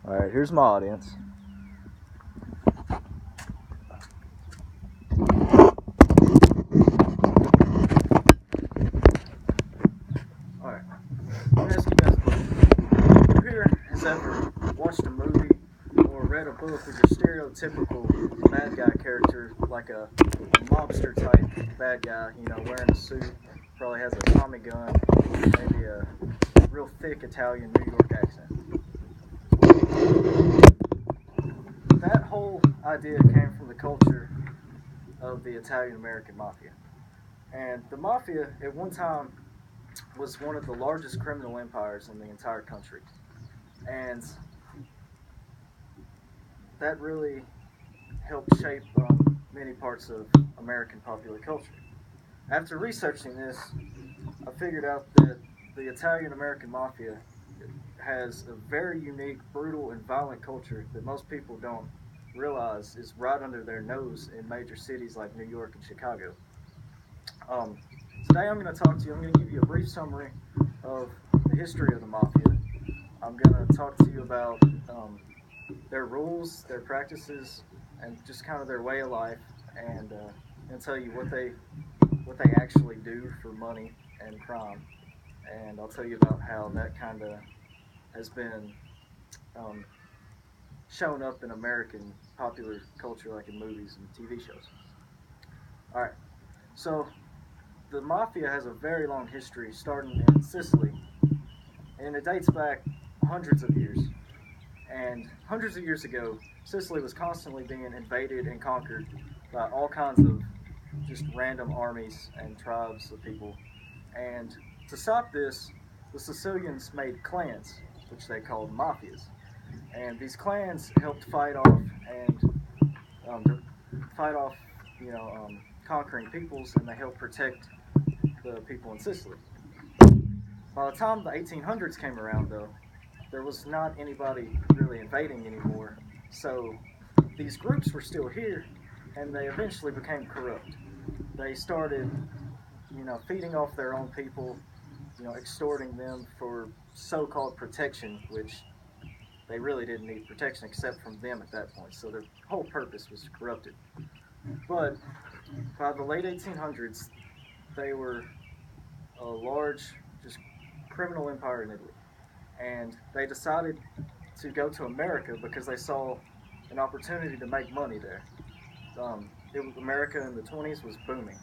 Alright, here's my audience. Alright, I'm gonna ask you guys a question. Who here has ever watched a movie or read a book with your stereotypical bad guy character, like a mobster type bad guy, wearing a suit, probably has a Tommy gun, maybe a real thick Italian New York accent? That whole idea came from the culture of the Italian American mafia. And the mafia, at one time, was one of the largest criminal empires in the entire country. And that really helped shape many parts of American popular culture. After researching this, I figured out that the Italian American mafia has a very unique, brutal, and violent culture that most people don't realize is right under their nose in major cities like New York and Chicago. Um, Today I'm going to talk to you, I'm going to give you a brief summary of the history of the mafia. I'm going to talk to you about their rules, their practices, and just kind of their way of life, and tell you what they actually do for money and crime. And I'll tell you about how that kind of has been um, shown up in American popular culture, like in movies and TV shows. All right, so the mafia has a very long history, starting in Sicily, and it dates back hundreds of years. And hundreds of years ago, Sicily was constantly being invaded and conquered by all kinds of just random armies and tribes of people. And to stop this, the Sicilians made clans, which they called mafias. And these clans helped um, fight off, conquering peoples, and they helped protect the people in Sicily. By the time the 1800s came around, though, there was not anybody really invading anymore. So these groups were still here, and they eventually became corrupt. They started, feeding off their own people, extorting them for so-called protection, which they really didn't need protection except from them at that point. So their whole purpose was corrupted. But by the late 1800s, they were a large, just criminal empire in Italy, and they decided to go to America because they saw an opportunity to make money there. America in the 20s was booming,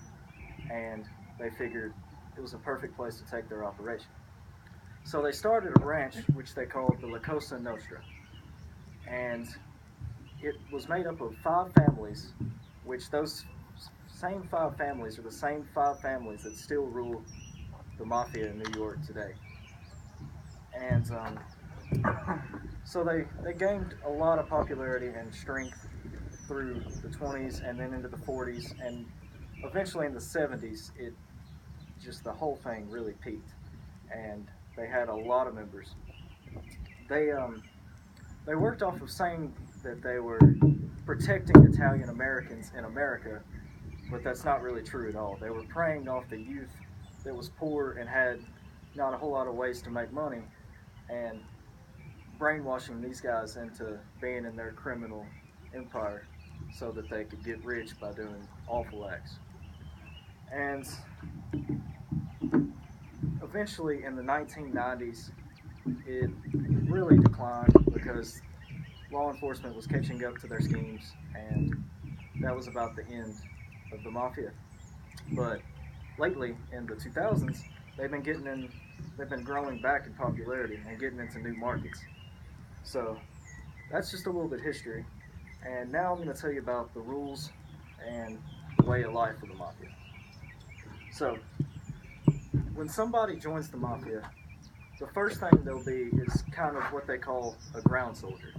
and they figured it was a perfect place to take their operation. So they started a branch which they called the La Cosa Nostra, and it was made up of five families, which those same five families are the same five families that still rule the mafia in New York today. And so they gained a lot of popularity and strength through the 20s and then into the 40s, and eventually in the 70s, it just the whole thing really peaked, and they had a lot of members. They they worked off of saying that they were protecting Italian Americans in America, but that's not really true at all. They were preying off the youth that was poor and had not a whole lot of ways to make money, and brainwashing these guys into being in their criminal empire so that they could get rich by doing awful acts. And eventually, in the 1990s, it really declined because law enforcement was catching up to their schemes, and that was about the end of the mafia. But lately, in the 2000s, they've been getting in, they've been growing back in popularity and getting into new markets. So that's just a little bit of history. And now I'm going to tell you about the rules and the way of life of the mafia. So, when somebody joins the mafia, the first thing they'll be is kind of what they call a ground soldier.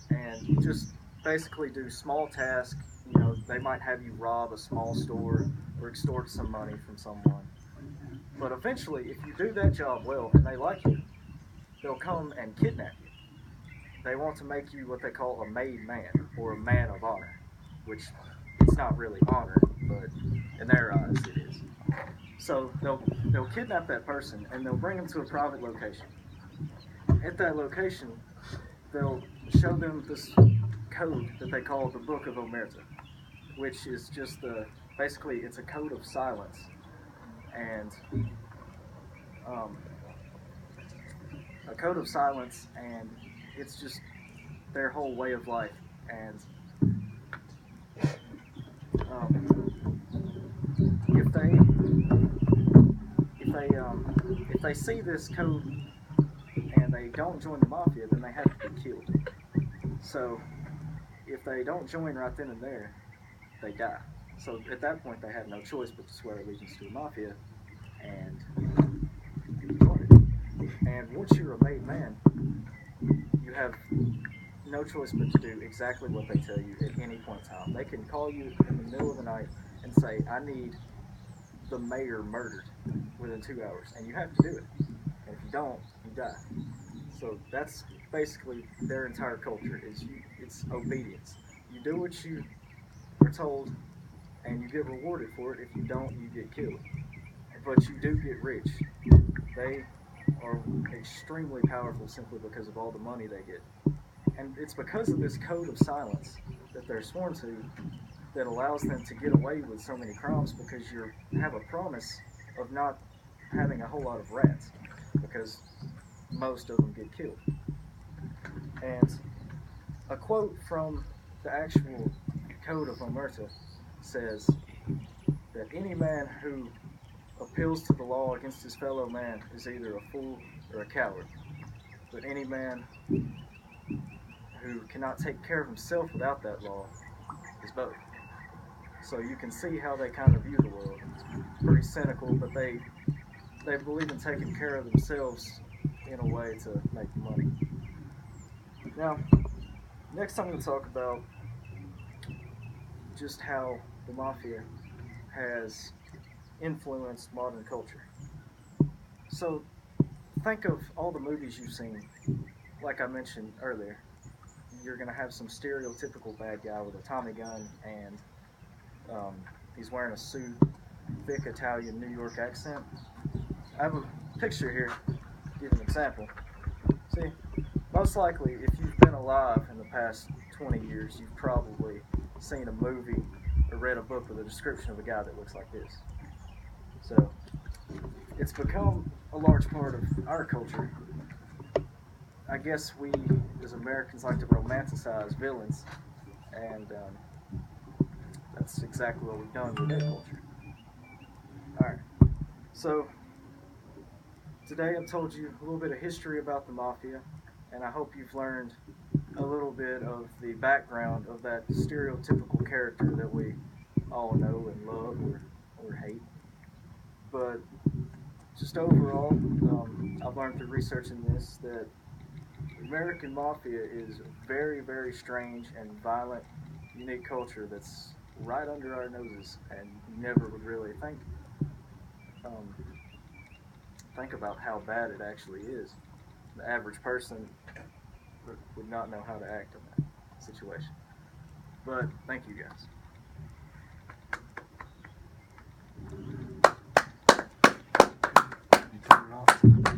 And you just basically do small tasks. They might have you rob a small store or extort some money from someone. But eventually, if you do that job well and they like you, they'll come and kidnap you. They want to make you what they call a made man or a man of honor, which it's not really honor, but in their eyes it is. So they'll kidnap that person and they'll bring them to a private location. At that location, they'll show them this code that they call the Book of Omerta, which is just basically it's a code of silence, and um, a code of silence, and it's just their whole way of life. And if they see this code and they don't join the mafia, then they have to be killed. So if they don't join right then and there, they die. So at that point, they have no choice but to swear allegiance to the mafia and be deported. And once you're a made man, you have no choice but to do exactly what they tell you at any point in time. They can call you in the middle of the night and say, "I need the mayor murdered within 2 hours," and you have to do it. And if you don't, you die. So that's basically their entire culture. It's obedience. You do what you are told, and you get rewarded for it. If you don't, you get killed. But you do get rich. They are extremely powerful simply because of all the money they get. And it's because of this code of silence that they're sworn to that allows them to get away with so many crimes, because you have a promise of not having a whole lot of rats, because most of them get killed. And a quote from the actual Code of Omerta says that any man who appeals to the law against his fellow man is either a fool or a coward. But any man who cannot take care of himself without that law is both. So you can see how they kind of view the world. It's pretty cynical, but they believe in taking care of themselves in a way to make money. Now, next I'm going to talk about just how the mafia has influenced modern culture. So think of all the movies you've seen. Like I mentioned earlier, you're going to have some stereotypical bad guy with a Tommy gun, and he's wearing a suit, thick Italian New York accent. I have a picture here to give an example. See, most likely, if you've been alive in the past 20 years, you've probably seen a movie or read a book with a description of a guy that looks like this. So, it's become a large part of our culture. I guess we, as Americans, like to romanticize villains, and that's exactly what we've done with their culture. Alright, so today I've told you a little bit of history about the mafia, and I hope you've learned a little bit of the background of that stereotypical character that we all know and love or hate. But just overall, I've learned through researching this that the American Mafia is a very, very strange and violent, unique culture that's right under our noses, and you never would really um, think about how bad it actually is. The average person would not know how to act in that situation. But thank you guys. You turn it off.